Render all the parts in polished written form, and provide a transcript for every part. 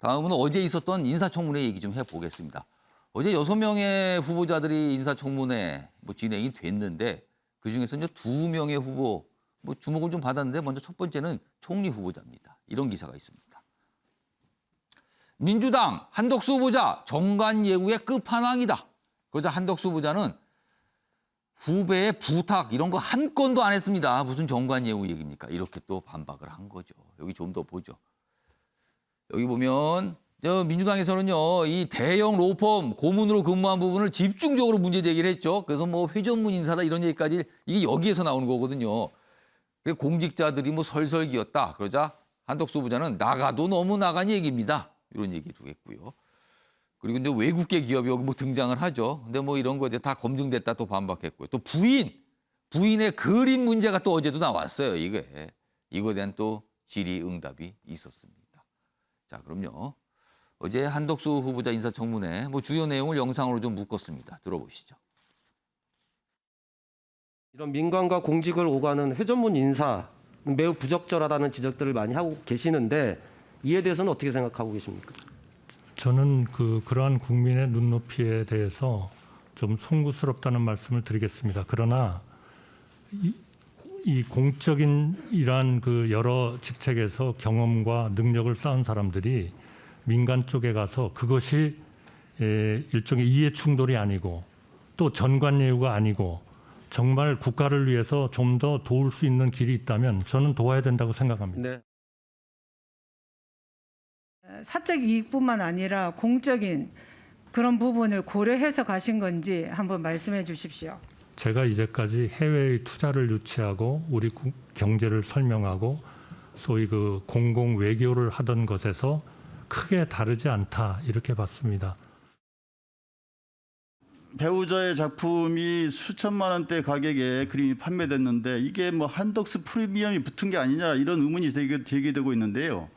다음은 어제 있었던 인사청문회 얘기 좀 해보겠습니다. 어제 6명의 후보자들이 인사청문회 진행이 됐는데 그중에서 이제 2명의 후보 주목을 좀 받았는데 먼저 첫 번째는 총리 후보자입니다. 이런 기사가 있습니다. 민주당 한덕수 후보자 정관예우의 끝판왕이다. 그러자 한덕수 후보자는 후배의 부탁 이런 거 한 건도 안 했습니다. 무슨 정관예우 얘기입니까? 이렇게 또 반박을 한 거죠. 여기 좀 더 보죠. 여기 보면 민주당에서는요, 이 대형 로펌 고문으로 근무한 부분을 집중적으로 문제 제기를 했죠. 그래서 회전문 인사다 이런 얘기까지 이게 여기에서 나오는 거거든요. 공직자들이 설설기였다. 그러자 한덕수 후보자는 나가도 너무 나간 얘기입니다. 이런 얘기도 했고요. 그리고 이제 외국계 기업이 여기 등장을 하죠. 근데 이런 거에 다 검증됐다 또 반박했고요. 또 부인의 그림 문제가 또 어제도 나왔어요. 이거에 대한 또 질의응답이 있었습니다. 자, 그럼요. 어제 한덕수 후보자 인사청문회 주요 내용을 영상으로 좀 묶었습니다. 들어보시죠. 이런 민관과 공직을 오가는 회전문 인사 매우 부적절하다는 지적들을 많이 하고 계시는데 이에 대해서는 어떻게 생각하고 계십니까? 저는 그러한 국민의 눈높이에 대해서 좀 송구스럽다는 말씀을 드리겠습니다. 그러나 이 공적인 이러한 여러 직책에서 경험과 능력을 쌓은 사람들이 민간 쪽에 가서 그것이 일종의 이해 충돌이 아니고 또 전관예우가 아니고 정말 국가를 위해서 좀 더 도울 수 있는 길이 있다면 저는 도와야 된다고 생각합니다. 네. 사적 이익뿐만 아니라 공적인 그런 부분을 고려해서 가신 건지 한번 말씀해 주십시오. 제가 이제까지 해외의 투자를 유치하고 우리 경제를 설명하고 소위 공공 외교를 하던 것에서 크게 다르지 않다 이렇게 봤습니다. 배우자의 작품이 수천만 원대 가격에 그림이 판매됐는데 이게 한덕수 프리미엄이 붙은 게 아니냐 이런 의문이 제기되고 있는데요.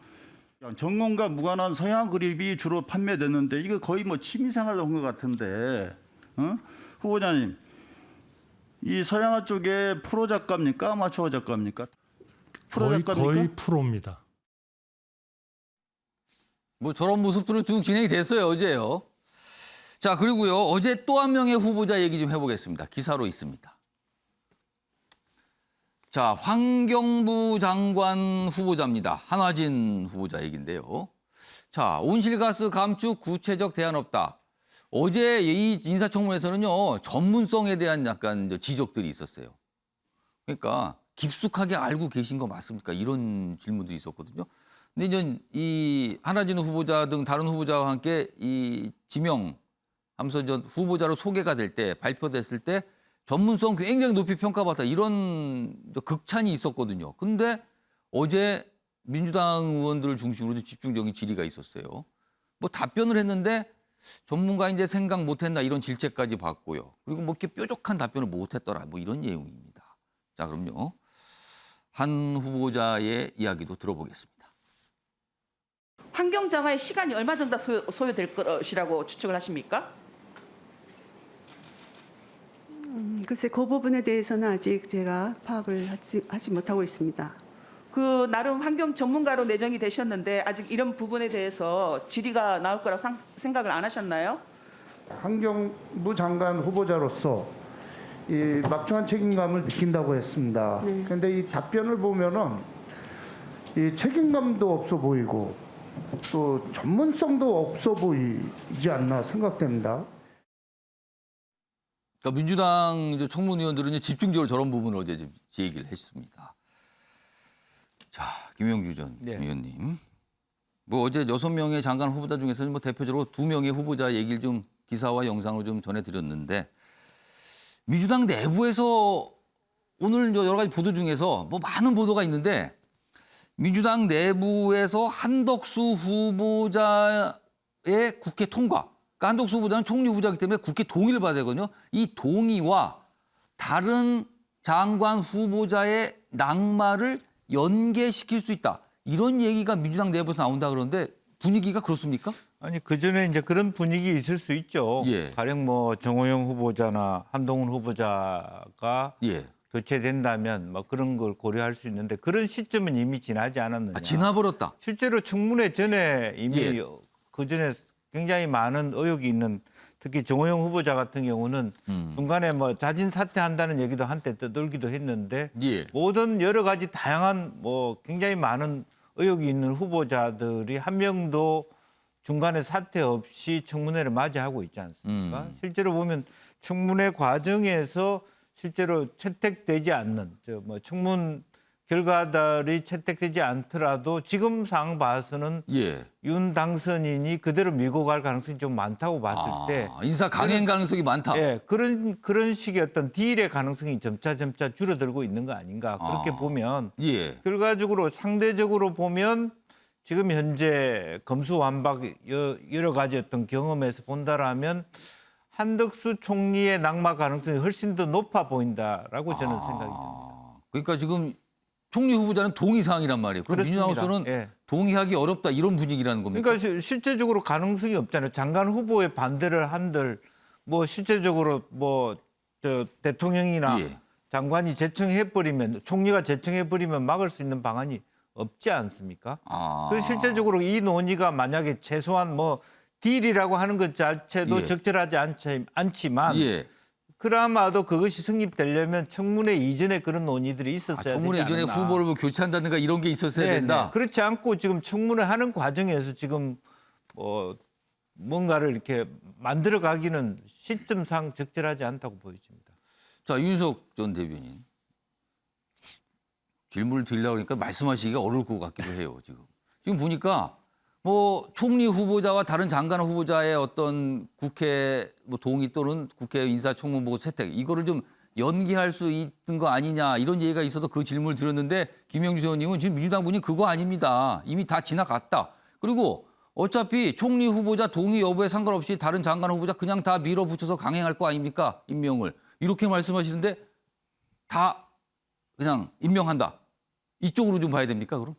전공과 무관한 서양 그림이 주로 판매됐는데 이거 거의 취미생활로 한 것 같은데 후보자님 이 서양화 쪽에 프로 작가입니까? 아마추어 작가입니까? 거의 프로입니다. 저런 모습들은 쭉 진행이 됐어요, 어제요. 자, 그리고요, 어제 또 한 명의 후보자 얘기 좀 해보겠습니다. 기사로 있습니다. 자, 환경부 장관 후보자입니다. 한화진 후보자 얘기인데요. 자, 온실가스 감축 구체적 대안 없다. 어제 이 인사청문회에서는요, 전문성에 대한 약간 지적들이 있었어요. 그러니까 깊숙하게 알고 계신 거 맞습니까? 이런 질문들이 있었거든요. 근데 이제 이 한화진 후보자 등 다른 후보자와 함께 이 지명하면서 후보자로 소개가 될 때, 발표됐을 때 전문성 굉장히 높이 평가받다 이런 극찬이 있었거든요. 근데 어제 민주당 의원들을 중심으로 집중적인 질의가 있었어요. 답변을 했는데 전문가인데 생각 못했나 이런 질책까지 받고요. 그리고 이렇게 뾰족한 답변을 못했더라 이런 내용입니다. 자, 그럼요. 한 후보자의 이야기도 들어보겠습니다. 환경장화의 시간이 얼마 정도 소요될 것이라고 추측을 하십니까? 글쎄 그 부분에 대해서는 아직 제가 파악을 하지 못하고 있습니다. 나름 환경 전문가로 내정이 되셨는데 아직 이런 부분에 대해서 질의가 나올 거라고 생각을 안 하셨나요? 환경부 장관 후보자로서 이 막중한 책임감을 느낀다고 했습니다. 그런데 이 답변을 보면은 이 책임감도 없어 보이고 또 전문성도 없어 보이지 않나 생각됩니다. 그러니까 민주당 청문위원들은 집중적으로 저런 부분을 어제 얘기를 했습니다. 자, 김영주 전 의원님. 어제 6명의 장관 후보자 중에서는 대표적으로 2명의 후보자 얘기를 좀 기사와 영상으로 좀 전해드렸는데 민주당 내부에서 오늘 여러 가지 보도 중에서 많은 보도가 있는데 민주당 내부에서 한덕수 후보자의 국회 통과, 그러니까 한덕수 후보자는 총리 후보자이기 때문에 국회 동의를 받아야 되거든요. 이 동의와 다른 장관 후보자의 낙마를 연계시킬 수 있다. 이런 얘기가 민주당 내부에서 나온다 그러는데 분위기가 그렇습니까? 아니 그전에 이제 그런 분위기 있을 수 있죠. 예. 가령 정호영 후보자나 한동훈 후보자가 교체된다면 뭐 그런 걸 고려할 수 있는데 그런 시점은 이미 지나지 않았느냐. 지나버렸다. 실제로 청문회 전에 이미 예. 그 전에 굉장히 많은 의혹이 있는 특히 정호영 후보자 같은 경우는 중간에 뭐 자진 사퇴한다는 얘기도 한때 떠돌기도 했는데 예. 모든 여러 가지 다양한 뭐 굉장히 많은 의혹이 있는 후보자들이 한 명도 중간에 사퇴 없이 청문회를 맞이하고 있지 않습니까? 실제로 보면 청문회 과정에서 실제로 채택되지 않는 뭐 청문 결과들이 채택되지 않더라도 지금 상황 봐서는 예. 윤 당선인이 그대로 밀고 갈 가능성이 좀 많다고 봤을 때 인사 강행 가능성이 많다. 예, 그런 식의 어떤 딜의 가능성이 점차 줄어들고 있는 거 아닌가 그렇게 보면 예. 결과적으로 상대적으로 보면 지금 현재 검수완박 여러 가지 어떤 경험에서 본다라면 한덕수 총리의 낙마 가능성이 훨씬 더 높아 보인다라고 저는 생각이 듭니다. 그러니까 지금 총리 후보자는 동의 사항이란 말이에요. 그럼 그렇습니다. 민주당으로서는 예. 동의하기 어렵다 이런 분위기라는 겁니까? 그러니까 실제적으로 가능성이 없잖아요. 장관 후보의 반대를 한들 뭐 실제적으로 뭐 저 대통령이나 예. 장관이 제청해버리면 총리가 제청해버리면 막을 수 있는 방안이 없지 않습니까? 그래서 실제적으로 이 논의가 만약에 최소한 뭐 딜이라고 하는 것 자체도 예. 적절하지 않지만 예. 그나마도 그것이 성립되려면 청문회 이전에 그런 논의들이 있었어야 청문회 되지 이전에 않았나. 후보를 뭐 교체한다든가 이런 게 있었어야 네, 된다. 네. 그렇지 않고 지금 청문회 하는 과정에서 지금 뭔가를 이렇게 만들어 가기는 시점상 적절하지 않다고 보여집니다. 자, 윤석 전 대변인. 질문을 드리려고 하니까 말씀하시기가 어려울 것 같기도 해요, 지금. 지금 보니까 뭐 총리 후보자와 다른 장관 후보자의 어떤 국회 뭐 동의 또는 국회 인사청문 보고 채택 이거를 좀 연기할 수 있는 거 아니냐 이런 얘기가 있어서 그 질문을 드렸는데 김영주 의원님은 지금 민주당 분이 그거 아닙니다. 이미 다 지나갔다. 그리고 어차피 총리 후보자 동의 여부에 상관없이 다른 장관 후보자 그냥 다 밀어붙여서 강행할 거 아닙니까? 임명을. 이렇게 말씀하시는데 다 그냥 임명한다. 이쪽으로 좀 봐야 됩니까, 그럼?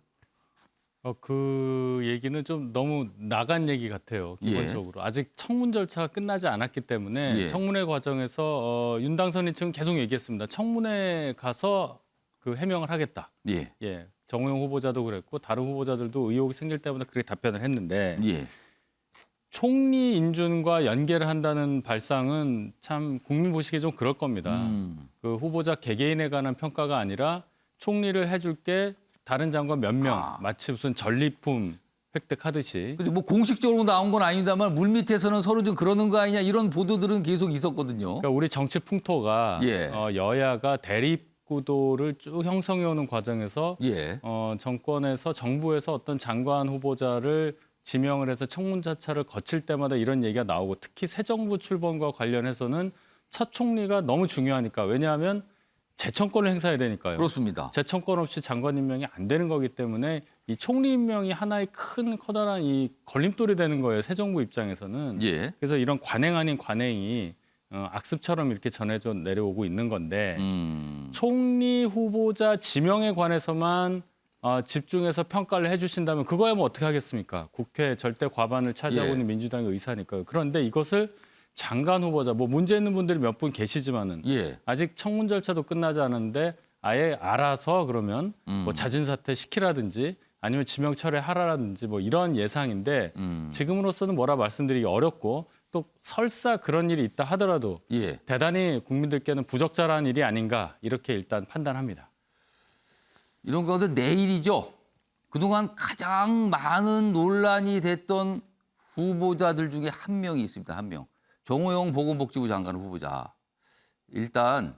그 얘기는 좀 너무 나간 얘기 같아요. 기본적으로. 아직 청문 절차가 끝나지 않았기 때문에 예. 청문회 과정에서 윤 당선인 측은 계속 얘기했습니다. 청문회 가서 그 해명을 하겠다. 예. 예. 정호영 후보자도 그랬고 다른 후보자들도 의혹이 생길 때마다 그렇게 답변을 했는데 예. 총리 인준과 연계를 한다는 발상은 참 국민 보시기에 좀 그럴 겁니다. 그 후보자 개개인에 관한 평가가 아니라 총리를 해줄게 다른 장관 몇 명, 마치 무슨 전리품 획득하듯이. 그죠. 뭐 공식적으로 나온 건 아닙니다만 물밑에서는 서로 좀 그러는 거 아니냐 이런 보도들은 계속 있었거든요. 그러니까 우리 정치 풍토가 예. 여야가 대립 구도를 쭉 형성해 오는 과정에서 예. 정권에서 정부에서 어떤 장관 후보자를 지명을 해서 청문 절차를 거칠 때마다 이런 얘기가 나오고 특히 새 정부 출범과 관련해서는 첫 총리가 너무 중요하니까 왜냐하면 재청권을 행사해야 되니까요. 그렇습니다. 재청권 없이 장관 임명이 안 되는 거기 때문에 이 총리 임명이 하나의 큰 커다란 이 걸림돌이 되는 거예요. 새 정부 입장에서는. 예. 그래서 이런 관행 아닌 관행이 악습처럼 이렇게 전해져 내려오고 있는 건데 총리 후보자 지명에 관해서만 집중해서 평가를 해주신다면 그거야 뭐 어떻게 하겠습니까? 국회 절대 과반을 차지하고 예. 있는 민주당의 의사니까요. 그런데 이것을 장관 후보자, 뭐 문제 있는 분들이 몇 분 계시지만은 예. 아직 청문 절차도 끝나지 않았는데 아예 알아서 그러면 뭐 자진 사퇴 시키라든지 아니면 지명 철회하라든지 뭐 이런 예상인데 지금으로서는 뭐라 말씀드리기 어렵고 또 설사 그런 일이 있다 하더라도 예. 대단히 국민들께는 부적절한 일이 아닌가 이렇게 일단 판단합니다. 이런 가운데 내일이죠. 그동안 가장 많은 논란이 됐던 후보자들 중에 한 명이 있습니다. 한 명. 정호영 보건복지부 장관 후보자. 일단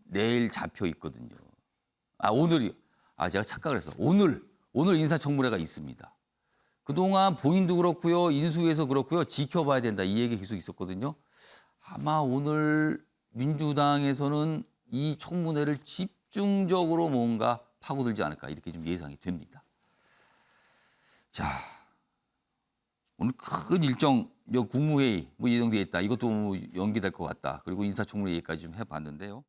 내일 잡혀 있거든요. 오늘이. 제가 착각을 했어. 오늘 인사청문회가 있습니다. 그동안 본인도 그렇고요. 인수위에서 그렇고요. 지켜봐야 된다. 이 얘기 계속 있었거든요. 아마 오늘 민주당에서는 이 청문회를 집중적으로 뭔가 파고들지 않을까 이렇게 좀 예상이 됩니다. 자, 오늘 큰 일정, 국무회의 뭐 예정돼 있다. 이것도 뭐 연기될 것 같다. 그리고 인사청문회 얘기까지 좀 해봤는데요.